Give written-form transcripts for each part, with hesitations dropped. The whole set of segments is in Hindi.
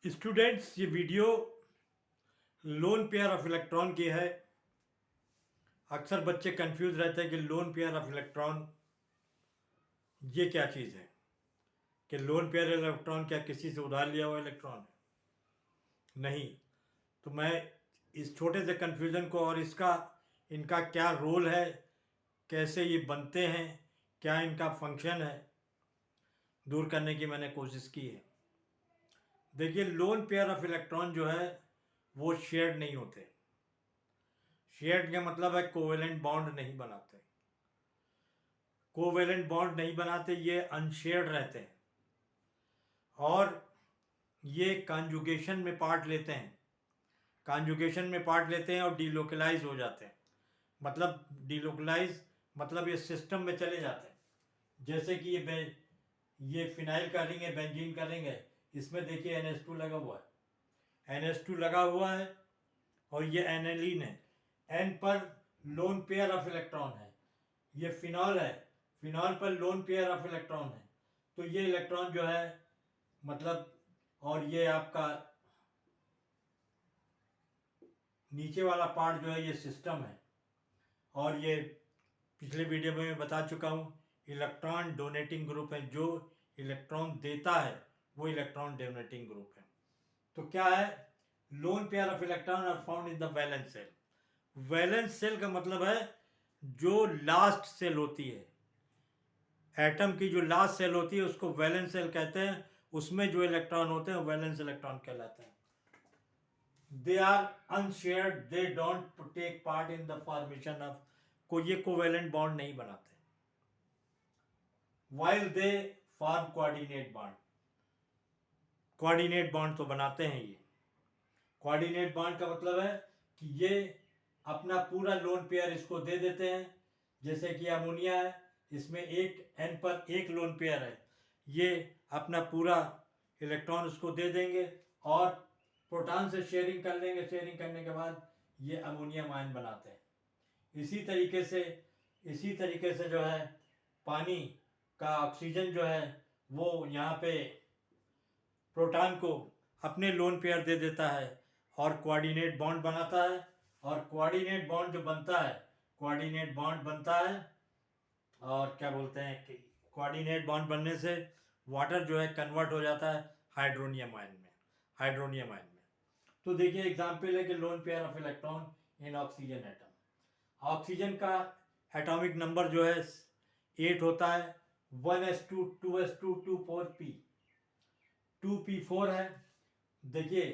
स्टूडेंट्स, ये video loan pair of electron की है। अक्सर बच्चे कंफ्यूज रहते हैं कि लोन पेयर ऑफ इलेक्ट्रॉन ये क्या चीज़ है, कि लोन पेयर इलेक्ट्रॉन क्या किसी से उधार लिया हुआ इलेक्ट्रॉन है? नहीं। तो मैं इस छोटे से कंफ्यूजन को और इनका क्या रोल है, कैसे ये बनते हैं, क्या इनका फंक्शन है, दूर करने की मैंने कोशिश की है। देखिए, लोन पेयर ऑफ इलेक्ट्रॉन जो है वो शेयर्ड नहीं होते। शेयर्ड का मतलब है कोवेलेंट बॉन्ड नहीं बनाते। कोवेलेंट बॉन्ड नहीं बनाते, ये अनशेयर्ड रहते हैं और ये कॉन्जुगेशन में पार्ट लेते हैं। कॉन्जुगेशन में पार्ट लेते हैं और डीलोकलाइज हो जाते हैं। मतलब डीलोकलाइज मतलब ये सिस्टम में चले जाते हैं। जैसे कि ये फिनाइल का रिंग है, बेंजीन का रिंग है, इसमें देखिए NH2 लगा हुआ है। NH2 लगा हुआ है और ये एनालीन है। N पर लोन पेयर ऑफ इलेक्ट्रॉन है। ये फिनॉल है, फिनॉल पर लोन पेयर ऑफ इलेक्ट्रॉन है। तो ये इलेक्ट्रॉन जो है मतलब, और ये आपका नीचे वाला पार्ट जो है ये सिस्टम है। और ये पिछले वीडियो में मैं बता चुका हूँ, इलेक्ट्रॉन डोनेटिंग ग्रुप है। जो इलेक्ट्रॉन देता है वो इलेक्ट्रॉन डोनेटिंग ग्रुप है। तो क्या है, lone pair of electron are found in the valence shell. Valence shell का मतलब है जो लास्ट सेल होती है, एटम की जो लास्ट सेल होती है उसको वैलेंस सेल कहते हैं। उसमें जो इलेक्ट्रॉन होते हैं वैलेंस इलेक्ट्रॉन कहलाते हैं। They are unshared, they don't take part in the formation of, को ये कोवेलेंट बॉन्ड नहीं बनाते, while they form coordinate bond. Coordinate bond तो बनाते हैं ये। कोऑर्डिनेट बॉन्ड का मतलब है कि ये अपना पूरा लोन पेयर इसको दे देते हैं। जैसे कि अमोनिया है, इसमें एक N पर एक लोन पेयर है, ये अपना पूरा इलेक्ट्रॉन उसको दे देंगे और प्रोटॉन से शेयरिंग कर लेंगे। शेयरिंग करने के बाद ये अमोनियम आयन बनाते हैं। इसी तरीके से जो है पानी का ऑक्सीजन जो है वो यहाँ पे प्रोटॉन को अपने लोन पेयर दे देता है और कोऑर्डिनेट बॉन्ड बनाता है। और कोऑर्डिनेट बॉन्ड जो बनता है, कोऑर्डिनेट बॉन्ड बनता है और क्या बोलते हैं कि कोऑर्डिनेट बॉन्ड बनने से वाटर जो है कन्वर्ट हो जाता है हाइड्रोनियम आयन में। हाइड्रोनियम आयन में तो देखिए एग्जांपल है कि loan pair of electron in oxygen atom. Oxygen का एटॉमिक नंबर जो है 8 होता है। 1s2 2s2 2,4p 2p4 है। देखिए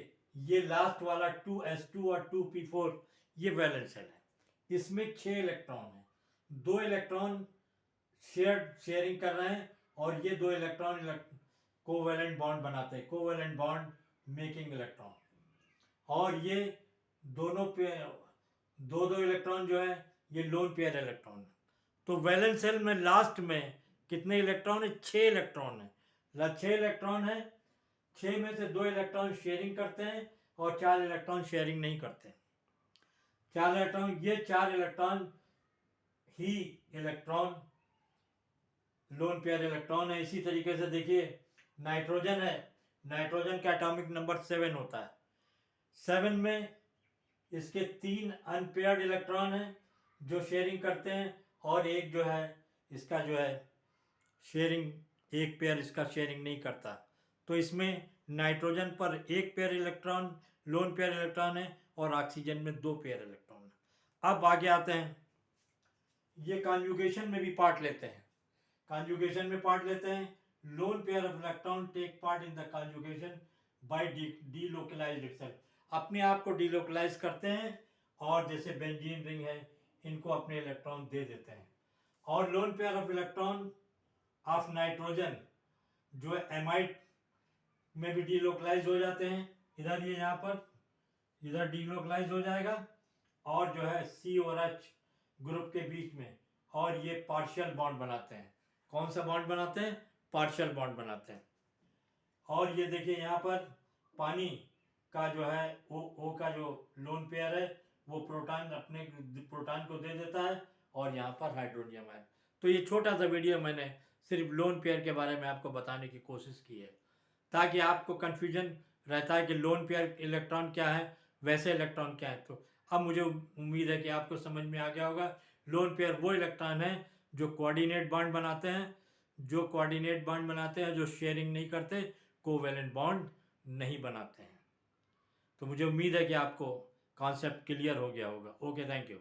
ये लास्ट वाला 2s2 और 2p4 ये वैलेंस शेल है। इसमें 6 इलेक्ट्रॉन है। 2 इलेक्ट्रॉन शेयरिंग कर रहे हैं और ये 2 इलेक्ट्रॉन कोवेलेंट बॉन्ड बनाते हैं, कोवेलेंट बॉन्ड मेकिंग इलेक्ट्रॉन। और ये दोनों पे दो इलेक्ट्रॉन जो है ये लोन पेयर इलेक्ट्रॉन है। तो वैलेंस शेल में लास्ट में कितने इलेक्ट्रॉन है? 6 इलेक्ट्रॉन है। 6 इलेक्ट्रॉन है, 6 में से 2 इलेक्ट्रॉन शेयरिंग करते हैं और 4 इलेक्ट्रॉन शेयरिंग नहीं करते। 4 इलेक्ट्रॉन, ये 4 इलेक्ट्रॉन ही इलेक्ट्रॉन लोन पेयर इलेक्ट्रॉन है। इसी तरीके से देखिए नाइट्रोजन है। नाइट्रोजन का एटॉमिक नंबर 7 होता है। 7 में इसके 3 अनपेयर्ड इलेक्ट्रॉन हैं जो शेयरिंग करते हैं और एक जो है इसका जो है शेयरिंग, एक पेयर इसका शेयरिंग नहीं करता। तो इसमें नाइट्रोजन पर एक pair electron lone pair electron है और ऑक्सीजन में 2 पेयर इलेक्ट्रॉन है। अब आगे आते हैं, ये कॉन्जुगेशन में भी पार्ट लेते हैं। कॉन्जुगेशन में पार्ट लेते हैं। Lone pair of electron take part in the conjugation by delocalized itself. अपने आप को डीलोकलाइज करते हैं और जैसे बेंजीन रिंग है इनको अपने इलेक्ट्रॉन दे देते हैं। और loan pair of electron of nitrogen जो है एमाइड में भी डीलोकलाइज हो जाते हैं। इधर ये यहाँ पर इधर डीलोकलाइज हो जाएगा और जो है C और H ग्रुप के बीच में, और ये पार्शियल बॉन्ड बनाते हैं। कौन सा बॉन्ड बनाते हैं? पार्शियल बॉन्ड बनाते हैं। और ये देखिए यहाँ पर पानी का जो है O का जो लोन पेयर है वो प्रोटॉन को दे देता है और यहाँ पर हाइड्रोनियम आयन। तो ये छोटा सा वीडियो मैंने सिर्फ लोन पेयर के बारे में आपको बताने की कोशिश की है ताकि आपको कन्फ्यूजन रहता है कि लोन पेयर इलेक्ट्रॉन क्या है, वैसे इलेक्ट्रॉन क्या है। तो अब मुझे उम्मीद है कि आपको समझ में आ गया होगा। लोन पेयर वो इलेक्ट्रॉन है जो कोऑर्डिनेट बॉन्ड बनाते हैं, जो शेयरिंग नहीं करते, कोवैलेंट बॉन्ड नहीं बनाते हैं। तो मुझे उम्मीद है कि आपको कॉन्सेप्ट क्लियर हो गया होगा। Okay, thank you.